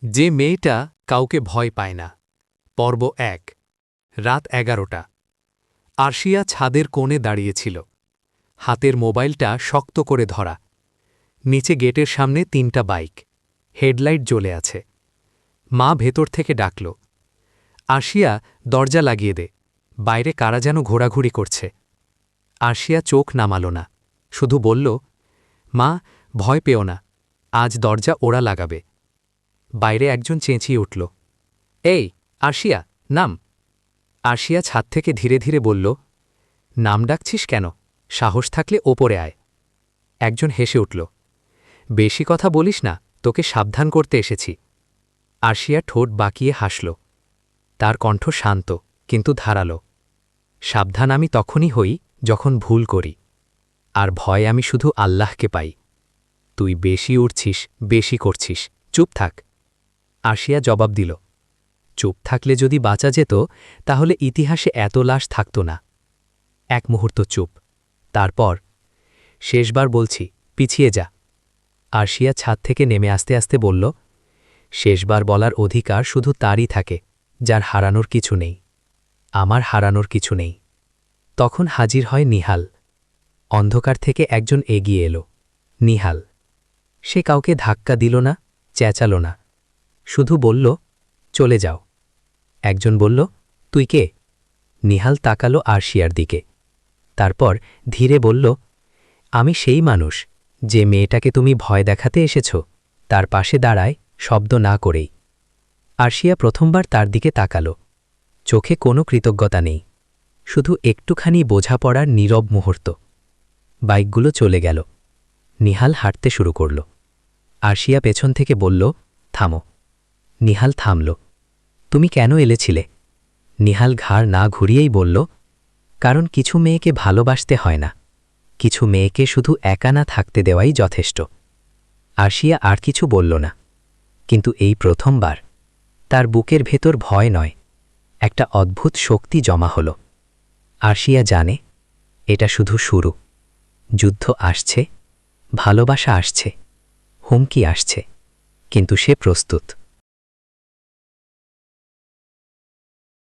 যে মেয়েটা কাউকে ভয় পায় না। পর্ব ১। রাত ১১টা। আরশিয়া ছাদের কোণে দাঁড়িয়েছিল। হাতের মোবাইলটা শক্ত করে ধরা। নিচে গেটের সামনে ৩টা বাইক। হেডলাইট জ্বলে আছে। মা ভেতর থেকে ডাকল, আরশিয়া, দরজা লাগিয়ে দে, বাইরে কারা যেন ঘোরাঘুরি করছে। আরশিয়া চোখ নামাল না, শুধু বলল, মা, ভয় পেও না, আজ দরজা ওরা লাগাবে। বাইরে একজন চেঁচিয়ে উঠল, এই আরশিয়া, নাম। আরশিয়া ছাদ থেকে ধীরে ধীরে বলল, নাম ডাকছিস কেন? সাহস থাকলে ওপরে আয়। একজন হেসে উঠল, বেশি কথা বলিস না, তোকে সাবধান করতে এসেছি। আরশিয়া ঠোঁট বাঁকিয়ে হাসল। তার কণ্ঠ শান্ত কিন্তু ধারালো। সাবধান আমি তখনই হই যখন ভুল করি, আর ভয় আমি শুধু আল্লাহকে পাই। তুই বেশি উড়ছিস, বেশি করছিস, চুপ থাক। আরশিয়া জবাব দিল, চুপ থাকলে যদি বাঁচা যেত তাহলে ইতিহাসে এত লাশ থাকত না। এক মুহূর্ত চুপ। তারপর, শেষবার বলছি, পিছিয়ে যা। আরশিয়া ছাদ থেকে নেমে আসতে আসতে বলল, শেষবার বলার অধিকার শুধু তারই থাকে যার হারানোর কিছু নেই। আমার হারানোর কিছু নেই। তখন হাজির হয় নিহাল। অন্ধকার থেকে একজন এগিয়ে এলো। নিহাল। সে কাউকে ধাক্কা দিল না, চেঁচাল না, শুধু বলল, চলে যাও। একজন বলল, তুই কে? নিহাল তাকালো আরশিয়ার দিকে। তারপর ধীরে বলল, আমি সেই মানুষ যে মেয়েটাকে তুমি ভয় দেখাতে এসেছ, তার পাশে দাঁড়ায় শব্দ না করেই। আরশিয়া প্রথমবার তার দিকে তাকাল। চোখে কোনো কৃতজ্ঞতা নেই, শুধু একটুখানি বোঝাপড়ার নীরব মুহূর্ত। বাইকগুলো চলে গেল। নিহাল হাঁটতে শুরু করল। আরশিয়া পেছন থেকে বলল, থামো। নিহাল থামল। তুমি কেন এলেছিলে? নিহাল ঘাড় না ঘুরিয়েই বলল, কারণ কিছু মেয়েকে ভালোবাসতে হয় না, কিছু মেয়েকে শুধু একা না থাকতে দেওয়াই যথেষ্ট। আরশিয়া আর কিছু বলল না, কিন্তু এই প্রথমবার তার বুকের ভেতর ভয় নয়, একটা অদ্ভুত শক্তি জমা হল। আরশিয়া জানে, এটা শুধু শুরু। যুদ্ধ আসছে, ভালোবাসা আসছে, হুমকি আসছে, কিন্তু সে প্রস্তুত।